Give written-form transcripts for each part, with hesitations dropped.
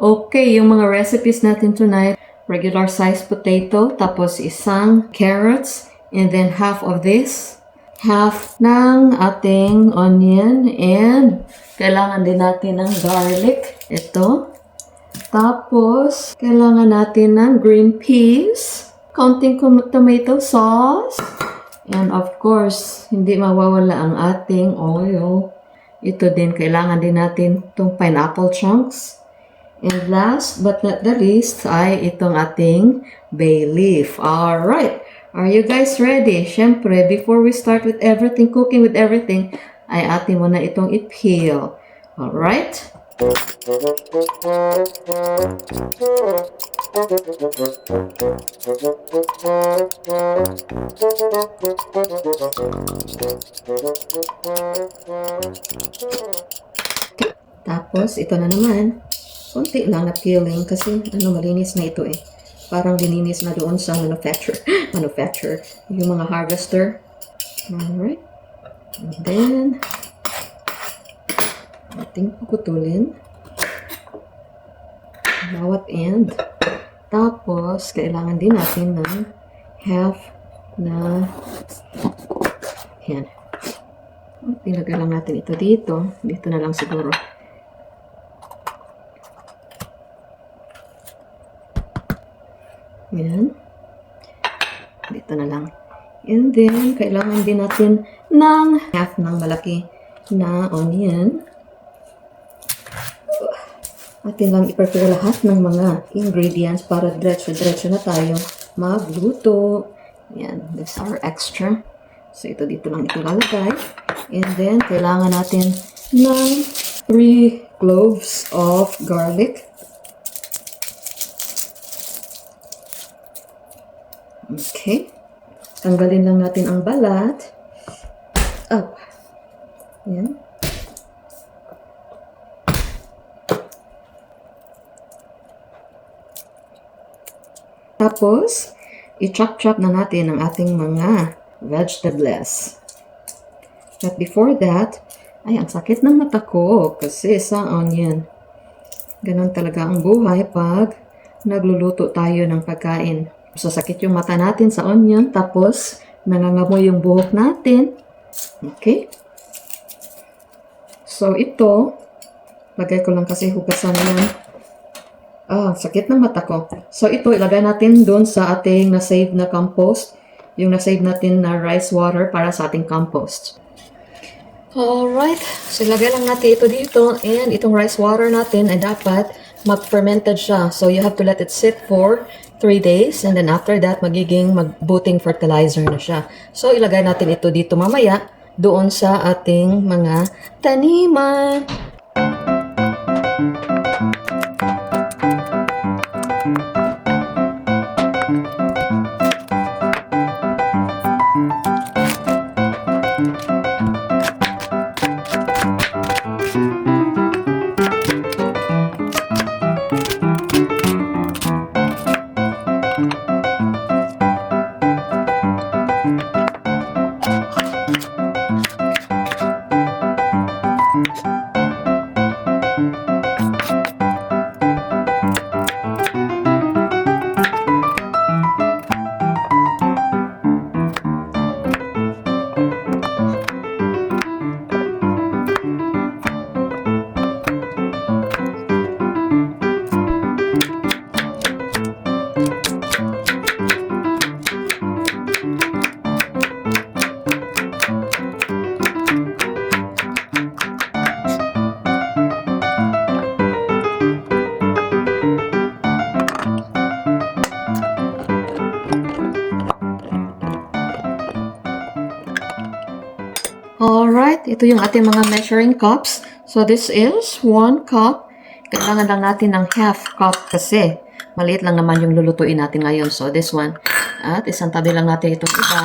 Okay, yung mga recipes natin tonight, regular size potato, tapos isang carrots, and then half of this, half ng ating onion, and kailangan din natin ng garlic. Ito. Tapos, kailangan natin ng green peas, konting tomato sauce, and of course, hindi mawawala ang ating oil. Ito din, kailangan din natin itong pineapple chunks. And last but not the least ay itong ating bay leaf. Alright, are you guys ready? Siyempre, before we start with everything, cooking with everything, ay atin muna itong i-peel. Alright? Tapos, ito na naman. Konti lang na peeling kasi malinis na ito eh. Parang dininis na doon sa manufacturer. Yung mga harvester. Alright. And then, ating puputulin. Bawat end. Tapos, kailangan din natin ng half na yan. Pinagay lang natin ito dito. Dito na lang siguro. Yan. Dito na lang. And then, kailangan din natin ng half ng malaki na onion. Atin lang i-prepare lahat ng mga ingredients para diretso-diretso na tayo magluto. Yan. This our extra. So, ito dito lang ito lalagay. And then, kailangan natin ng 3 cloves of garlic. Okay. Tanggalin lang natin ang balat. Up. Yan. Tapos, i-chop-chop na natin ang ating mga vegetables. But before that, ay, ang sakit ng mata ko kasi sa onion. Ganon talaga ang buhay pag nagluluto tayo ng pagkain. Sasakit yung mata natin sa onion, tapos nangangamoy yung buhok natin. Okay? So, ito, lagay ko lang kasi hugasan yan. Sakit ng mata ko. So, ito, ilagay natin doon sa ating na-save na compost. Yung na-save natin na rice water para sa ating compost. Alright. So, ilagay lang natin ito dito. And itong rice water natin ay dapat mag-fermented siya. So, you have to let it sit for 3 days, and then after that, magiging magbuting fertilizer na siya. So, ilagay natin ito dito mamaya doon sa ating mga taniman. Alright, ito yung ating mga measuring cups. So, this is 1 cup. Kailangan lang natin ng half cup kasi maliit lang naman yung lulutuin natin ngayon. So, this one. At isang tabi lang natin itong iba.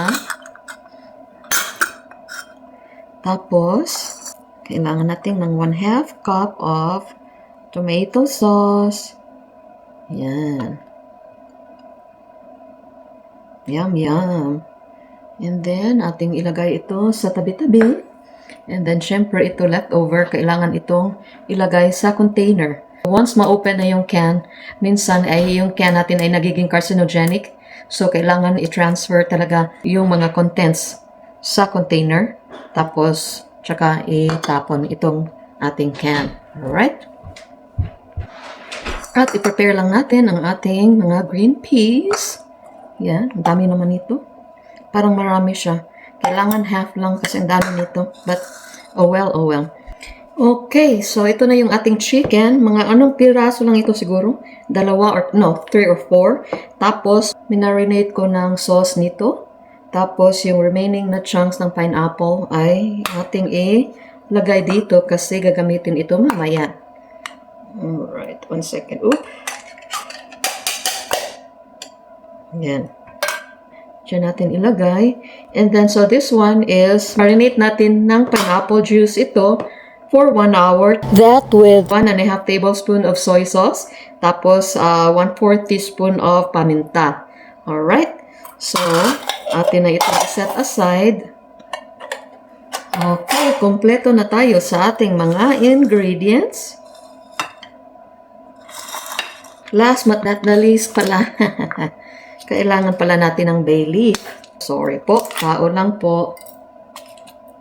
Tapos, kailangan natin ng 1/2 cup of tomato sauce. Yan. Yum, yum. And then, ating ilagay ito sa tabi-tabi. And then, syempre, ito leftover. Kailangan itong ilagay sa container. Once ma-open na yung can, minsan ay yung can natin ay nagiging carcinogenic. So, kailangan i-transfer talaga yung mga contents sa container. Tapos, tsaka itapon itong ating can. Alright? At i-prepare lang natin ang ating mga green peas. Yan, ang dami naman ito. Parang marami siya. Kailangan half lang kasi ang dami nito. But, oh well, oh well. Okay, so ito na yung ating chicken. Mga anong piraso lang ito siguro? 2 or, no, 3 or 4. Tapos, minarinate ko ng sauce nito. Tapos, yung remaining na chunks ng pineapple ay ating ilagay dito kasi gagamitin ito mamaya. Alright, 1 second. Oop. Yan. Diyan natin ilagay. And then, so this one is, marinate natin ng pineapple juice ito for 1 hour. That with 1.5 tablespoon of soy sauce. Tapos, 1/4 teaspoon of paminta. Alright? So, atin na ito set aside. Okay, kompleto na tayo sa ating mga ingredients. Last but not the least pala, kailangan pala natin ng bay leaf. Sorry po, tao lang po.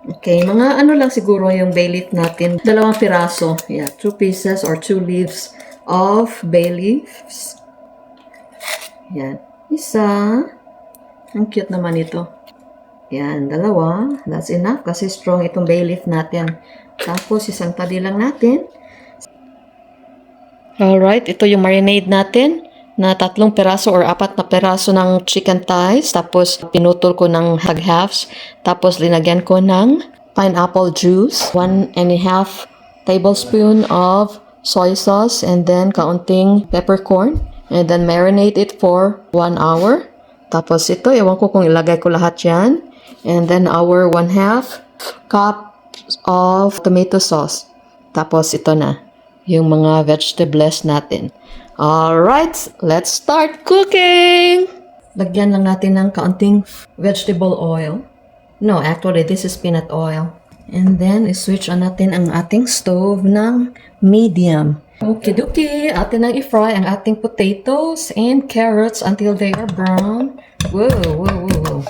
Okay, mga ano lang siguro yung bay leaf natin. 2 piraso. Yeah, 2 pieces or 2 leaves of bay leaves. Yan. Isa. Ang cute naman ito. Yan, 2. That's enough kasi strong itong bay leaf natin. Tapos, isang tabi lang natin. Alright, ito yung marinade natin na 3 peraso or 4 na peraso ng chicken thighs. Tapos, pinutol ko ng halves. Tapos, linagyan ko ng pineapple juice. 1.5 tablespoon of soy sauce. And then, kaunting peppercorn. And then, marinate it for 1 hour. Tapos, ito, ewan ko kung ilagay ko lahat yan. And then, our 1/2 cup of tomato sauce. Tapos, ito na yung mga vegetables natin. Alright, let's start cooking! Lagyan lang natin ng kaunting vegetable oil. No, actually, this is peanut oil. And then, switch on natin ang ating stove ng medium. Okidoki, atin nang i-fry ang ating potatoes and carrots until they are brown. Whoa, whoa, whoa.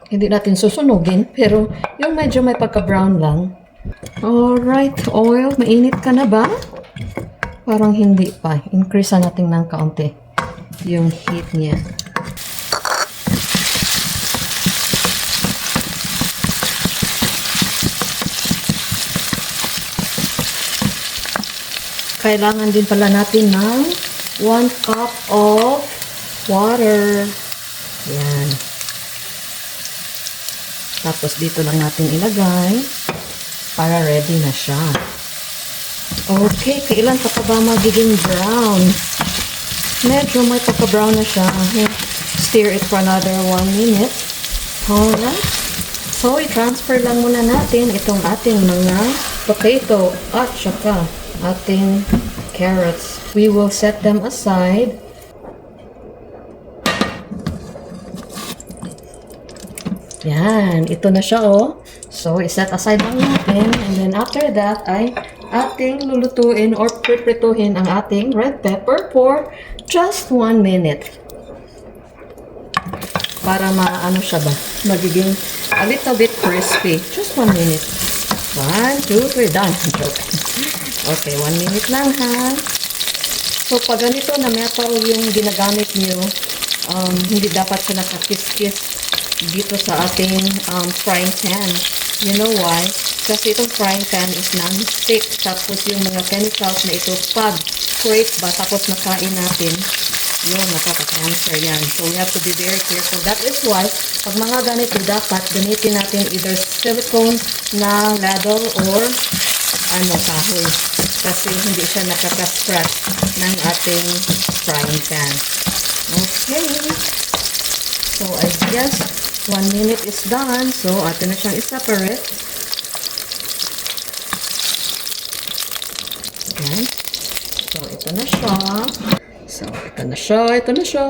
Hindi natin susunugin, pero yung medyo may pagka-brown lang. Alright, oil, mainit ka na ba? Parang hindi pa. Increase natin ng kaunti yung heat niya. Kailangan din pala natin ng 1 cup of water. Yan. Tapos dito lang natin ilagay para ready na siya. Okay, kailan pa ba magiging brown? Medyo may pagka-brown na siya. Stir it for another 1 minute. Alright. So, i-transfer lang muna natin itong ating mga potato at saka ating carrots. We will set them aside. Yan, ito na siya oh. So, iset aside lang natin. And then after that ay ating lulutuin or priprituhin ang ating red pepper for just 1 minute. Para maano siya ba? Magiging a little bit crispy. Just 1 minute. 1, 2, 3, done. Joke. Okay, 1 minute lang ha. So, pag ganito na metal yung ginagamit nyo, hindi dapat siya nakakis-kis dito sa ating frying pan. You know why? Kasi itong frying pan is non-stick. Tapos yung mga chemicals na ito, pag create ba, tapos nakain natin, yun, nakaka-cancer yan. So, we have to be very careful. That is why, pag mga ganito, dapat gamitin natin either silicone na ladle or kahoy. Kasi hindi siya nakaka-scratch ng ating frying pan. Okay. So, I guess 1 minute is done. So, atin na siyang i-separate. Okay. So, ito na siya. So, ito na siya. Ito na siya.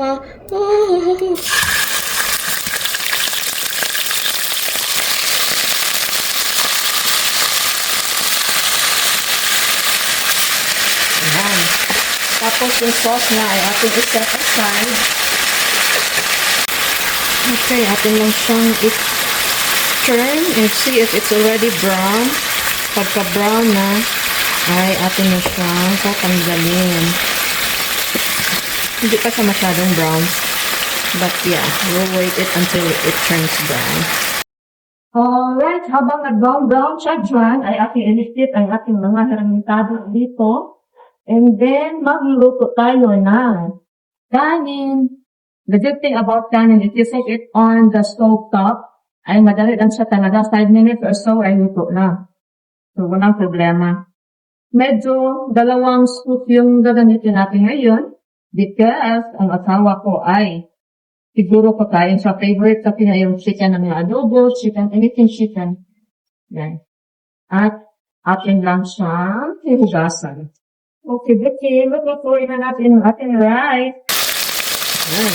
Oh! Tapos yung sauce na ay ating i-set aside. Okay, atin lang siyang i-turn and see if it's already brown. Pagka brown na, ay atin na siyang tatanggalin. Hindi pa siya masyadong brown. But yeah, we'll wait it until it turns brown. Alright, habang nag-brown siya dyan, ay ating ilistit ang ating mga hermentado dito. And then, magluluto tayo ng kanin. The good thing about kanin, if you cook it on the stove top, ay madali lang siya talaga. 5 minutes or so ay luto na. So, walang problema. Medyo 2 scoop yung gagamitin natin ngayon because ang asawa ko ay siguro ko tayo sa favorite sa niya yung chicken ng mga adobo, chicken, anything chicken. Yan. At atin lang siyang hihugasan. Okay, Vicky, lutuin na natin ang ating rice. Yan.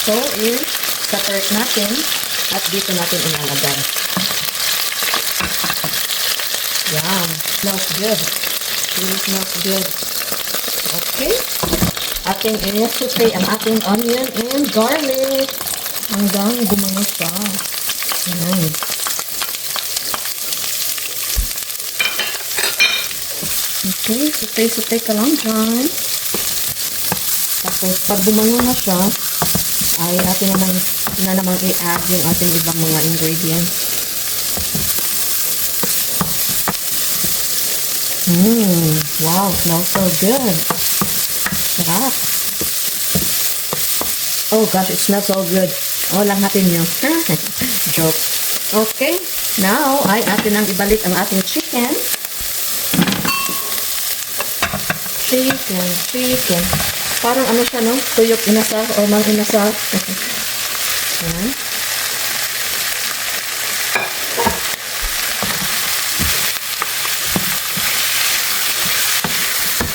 So, separate natin at dito natin ilalagay. Yum. Smells good. Really smells good. Okay. Ating i-saute ang ating onion and garlic hanggang gumango siya. Ayan. Okay, saute-saute ka lang dyan. Tapos, pag bumango na siya, ay atin naman i-add yung ating ibang mga ingredients. Wow, smells so good. Sarap. Oh gosh, it smells so good. Oh, lang natin yun. Joke. Okay, now ay atin ang ibalik ang ating chicken. Chicken. Parang ano siya, no? Tuyok inasal or mang inasal. Yan.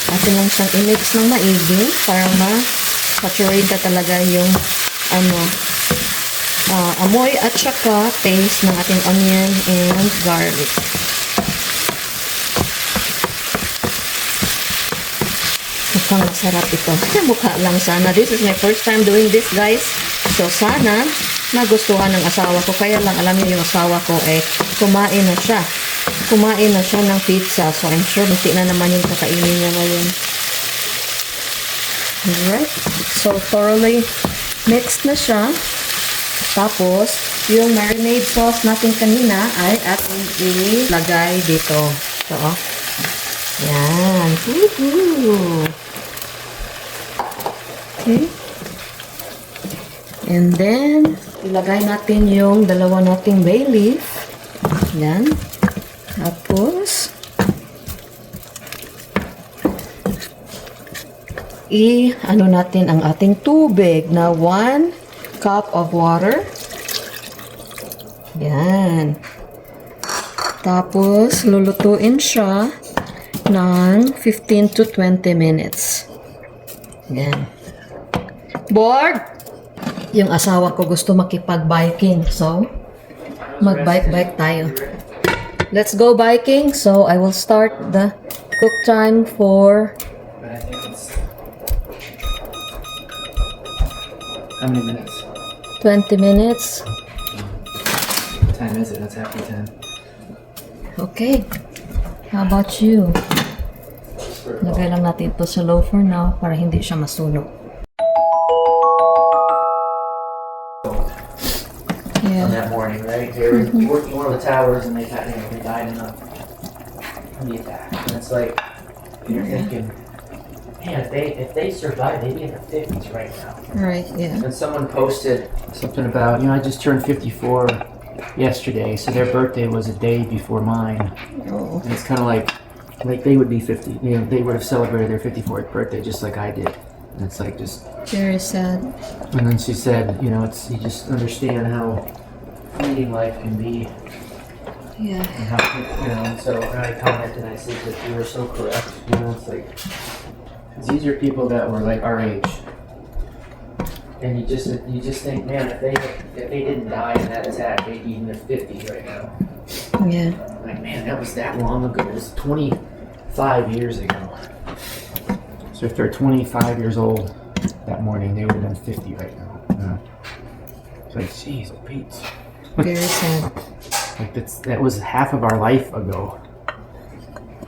Atin lang siyang i-mix ng maigi para ma-saturate talaga yung amoy at saka taste ng ating onion and garlic. Mukhang masarap ito. Mukha lang sana. This is my first time doing this, guys. So, sana nagustuhan ng asawa ko. Kaya lang, alam niyo yung asawa ko, kumain na siya. Kumain na siya ng pizza. So, I'm sure hindi na naman yung kakainin niya ngayon. Alright. So, thoroughly mixed na siya. Tapos, yung marinade sauce natin kanina ay ating ilagay dito. So, yan. Woohoo! Okay. And then, ilagay natin yung 2 nating bay leaf. Yan. Tapos, ano natin ang ating tubig na 1 cup of water. Yan. Tapos, lulutuin siya ng 15 to 20 minutes. Yan. Bored? Yung asawa ko gusto makipag-biking. So, mag-bike tayo. Let's go biking. So, I will start the cook time for... How many minutes? 20 minutes. What time is it? It's after 10. Okay. How about you? Lagay lang natin ito sa low for now para hindi siya masunog. On that morning, right? They were working one of the towers and they died in the attack. And it's like, you're thinking, man, if they survive, they'd be in their 50s right now. Right, yeah. And someone posted something about, I just turned 54 yesterday, so their birthday was a day before mine. Oh. And it's kind of like they would be 50. They would have celebrated their 54th birthday just like I did. And it's like just Very sad. And then she said, you just understand how fleeting life can be. Yeah. And how, so I commented and I said that you were so correct. It's like, because these are people that were like our age. And you just think, man, if they didn't die in that attack, they'd be in their 50s right now. Yeah. Like, man, that was that long ago. It was 25 years ago. So if they're 25 years old that morning, they would have been 50 right now. It's like, jeez, Pete. Very sad. Like that was half of our life ago.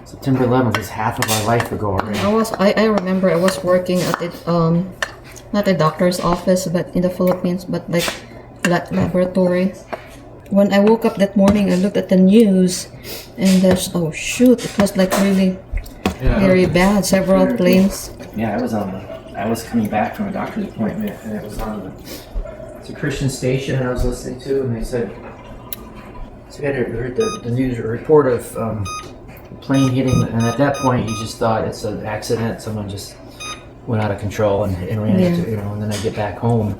September 11th is half of our life ago already. I remember I was working at it, not a doctor's office, but in the Philippines, but like laboratory. When I woke up that morning, I looked at the news, and there's, oh shoot, it was like really very bad. Several planes. Yeah, I was coming back from a doctor's appointment, and it was on it's a Christian station, and I was listening to, and they said, so I heard the news report of plane hitting, and at that point you just thought it's an accident, someone just went out of control and ran into, and then I get back home.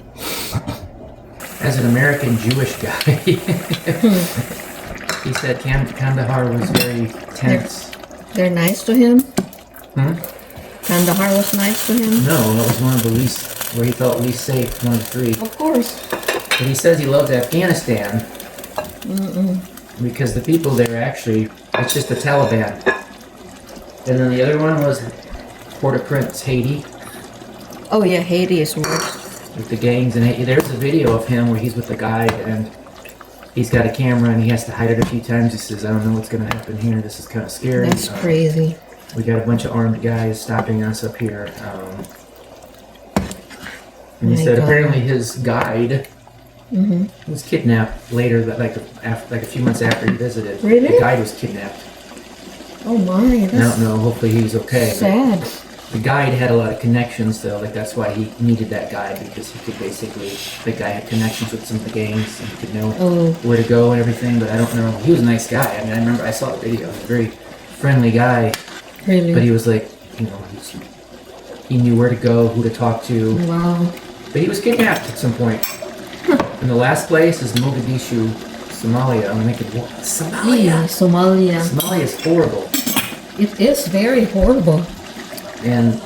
As an American Jewish guy, he said Kandahar was very tense. They're nice to him? Hmm? Kandahar was nice to him? No, that was one of the least, where he felt least safe, one of the three. Of course. But he says he loves Afghanistan because the people there actually, it's just the Taliban. And then the other one was Port-au-Prince, Haiti. Oh yeah, Haiti is worse. With the gangs, and there's a video of him where he's with the guide, and he's got a camera, and he has to hide it a few times. He says, I don't know what's going to happen here. This is kind of scary. That's crazy. We got a bunch of armed guys stopping us up here. And he said apparently his guide was kidnapped later, like a few months after he visited. Really? The guide was kidnapped. Oh my, I don't know. Hopefully he's okay. sad. The guide had a lot of connections, though. Like that's why he needed that guide, because he could basically, the guy had connections with some of the gangs and he could know where to go and everything. But I don't know. He was a nice guy. I mean, I remember I saw the video. He was a very friendly guy. Really? But he was like, he knew where to go, who to talk to. Wow. But he was kidnapped at some point. And the last place is Mogadishu, Somalia. I'm thinking, what? Somalia? Somalia. Somalia is horrible. It is very horrible. And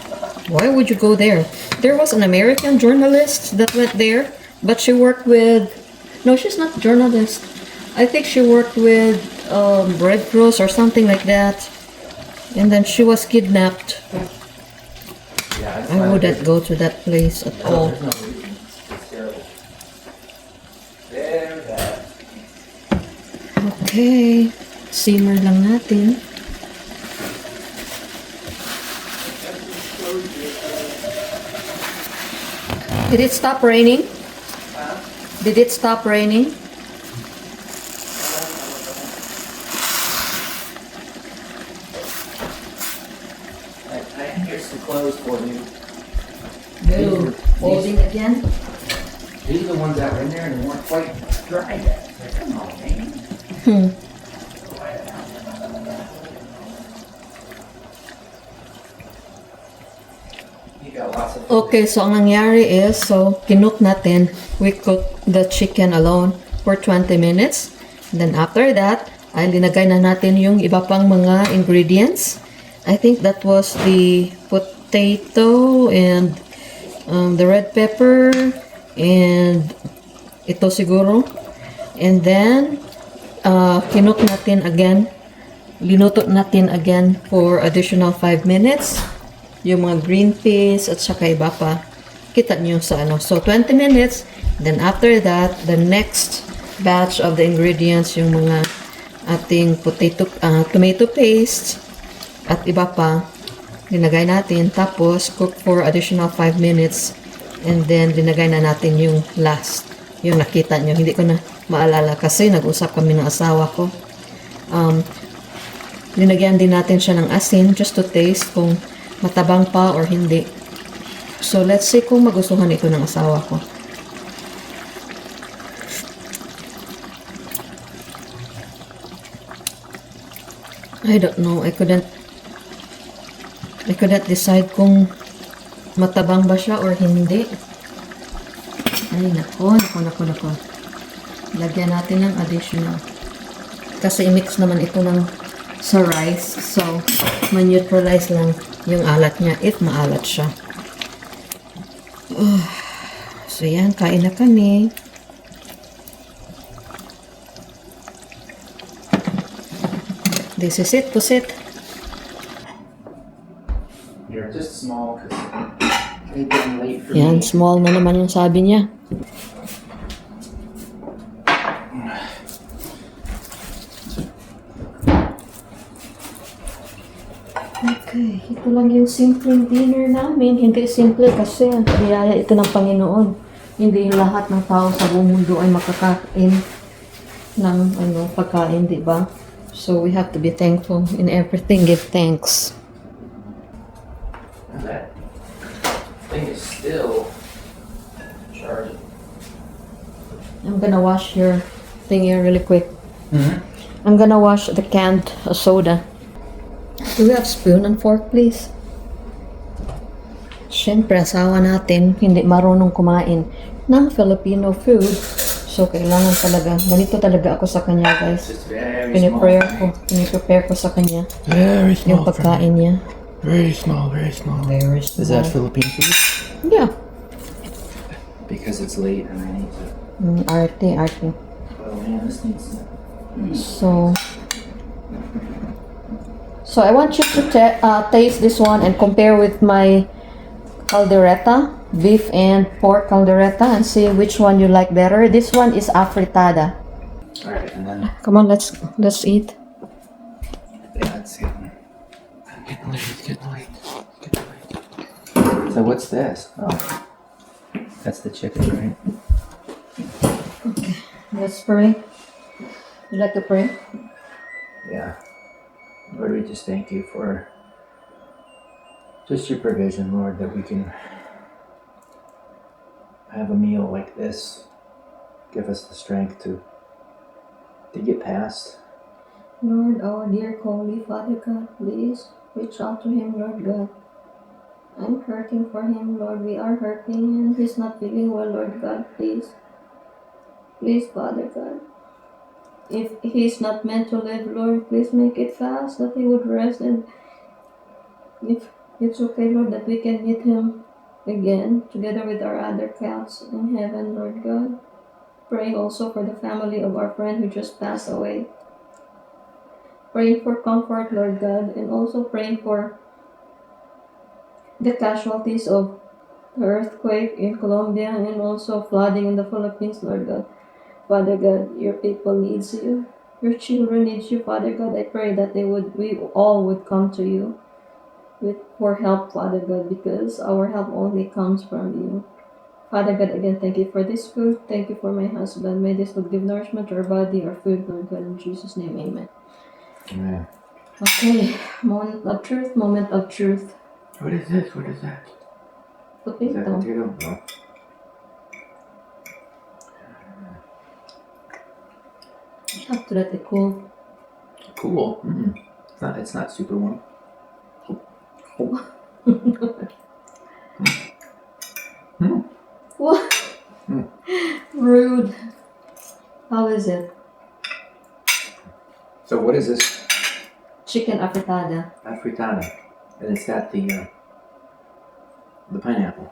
why would you go there? There was an American journalist that went there, but she worked with, no, she's not a journalist. I think she worked with Red Cross or something like that. And then she was kidnapped. yeah, I wouldn't go to that place at all. There's no reason. It's terrible. Very bad. Okay. Simmer lang natin. Did it stop raining? Did it stop raining? I think here's some clothes for you. No. Folding again? These are the ones that were in there and they weren't quite dry yet. Like, come on, man. You got lots of Okay, so ang nangyari is, so kinook natin, we cook the chicken alone for 20 minutes. Then after that, ay linagay na natin yung iba pang mga ingredients. I think that was the potato and the red pepper and ito siguro. And then, kinook natin again, linuto natin again for additional 5 minutes. Yung mga green peas at saka iba pa. Kita nyo sa ano. So, 20 minutes. Then, after that, the next batch of the ingredients, yung mga ating tomato paste at iba pa, linagay natin. Tapos, cook for additional 5 minutes. And then, linagay na natin yung last. Yung nakita nyo. Hindi ko na maalala kasi nag-usap kami ng asawa ko. Linagyan din natin siya ng asin just to taste kung matabang pa or hindi. So, let's see kung magustuhan ito ng asawa ko. I don't know. I couldn't decide kung matabang ba siya or hindi. Ay, nako. Lagyan natin ng additional. Kasi i-mix naman ito sa rice. So, ma-neutralize lang yung alat niya if maalat siya. So, yan. Kain na kami. This is it. Pusit. Here, just small because they're getting late for Yan, me. small na naman yung sabi niya. Okay, ito lang yung simpleng dinner namin. Hindi simple kasi biyaya ito ng Panginoon. Hindi lahat ng tao sa buong mundo ay makakain ng pagkain, di ba? So we have to be thankful in everything. Give thanks. That thing is still charging. I'm gonna wash your thing here really quick. Mm-hmm. I'm gonna wash the canned soda. Do we have spoon and fork, please? Siyempre, asawa natin, hindi marunong kumain ng Filipino food. So, kailangan talaga, ganito talaga ako sa kanya, guys. It's very Piniprepare ko sa kanya Very yung pagkain niya. Very small, very small. Very small. Is that Philippine food? Yeah. Because it's late and I need to. Arte. Oh man, this needs to. So I want you to taste this one and compare with my caldereta, beef and pork caldereta, and see which one you like better. This one is afritada. Alright, and then. Come on, let's eat. Yeah, it's getting late. So what's this? Oh. That's the chicken, right? Let's pray. You like to pray? Yeah. Lord, we just thank you for just your provision, Lord, that we can have a meal like this. Give us the strength to get past. Lord, our dear Holy Father God, please reach out to him, Lord God. I'm hurting for him, Lord. We are hurting and he's not feeling well, Lord God, please. Please, Father God. If he's not meant to live, Lord, please make it fast that he would rest. And if it's okay, Lord, that we can meet him again together with our other cats in heaven, Lord God. Praying also for the family of our friend who just passed away. Praying for comfort, Lord God, and also praying for the casualties of the earthquake in Colombia and also flooding in the Philippines, Lord God. Father God, your people needs you. Your children need you, Father God. I pray that we all would come to you for help, Father God, because our help only comes from you. Father God, again, thank you for this food. Thank you for my husband. May this food give nourishment to our body, our food, Lord God, in Jesus' name, amen. Amen. Okay, moment of truth, moment of truth. What is this? What is that? Is that Potato. potato? No. Have to let it cool. Cool. Mm. It's not super warm. What? Mm. Rude. How is it? So what is this? Chicken afritada. Afritada. And it's got the pineapple.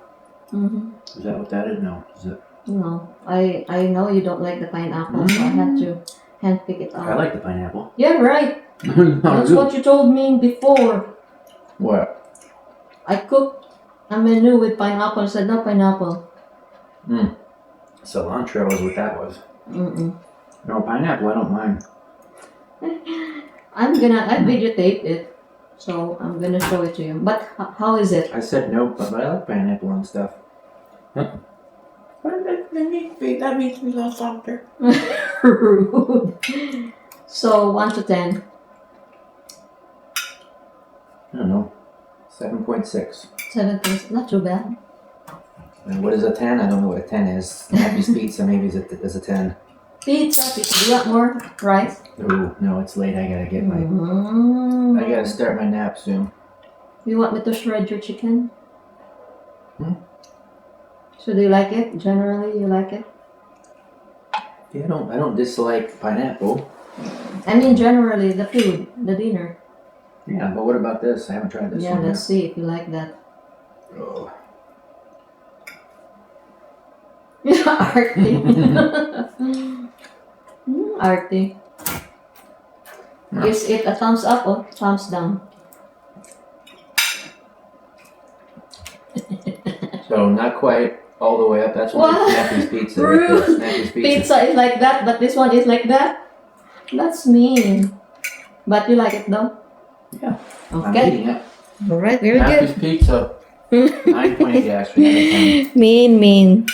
Mm-hmm. Is that what that is? No. Is it? No, I know you don't like the pineapple, so I had to handpick it out. I like the pineapple. Yeah, right. Not That's good. what you told me before. What? I cooked a menu with pineapple. I said no pineapple. Mm. Cilantro is what that was. Mm-mm. No, pineapple, I don't mind. I videotape it, so I'm gonna show it to you. But how is it? I said no, but I like pineapple and stuff. Huh? That makes me love softer. Rude. So 1 to 10. I don't know. 7.6. 7 things. Not too bad. And what is a 10? I don't know what a 10 is. Happy's Pizza maybe is a 10. Pizza. Do you want more rice? Ooh, no, it's late. I gotta get my. I gotta start my nap soon. You want me to shred your chicken? Hmm? So do you like it? Generally, you like it? Yeah, I don't dislike pineapple. I mean, generally, the food, the dinner. Yeah, but what about this? I haven't tried this Yeah, one let's see if you like that. yet. Oh. Arty. Arty. No. Is it a thumbs up or thumbs down? So not quite all the way up. That's why What? Snappy's Pizza. Rude. Right there. Snappy's Pizza. Pizza is like that, but this one is like that. That's mean. But you like it though? Yeah. I'm Okay. eating it. Alright, very Snappy's good. Pizza. 9.8 gas. 10. Mean.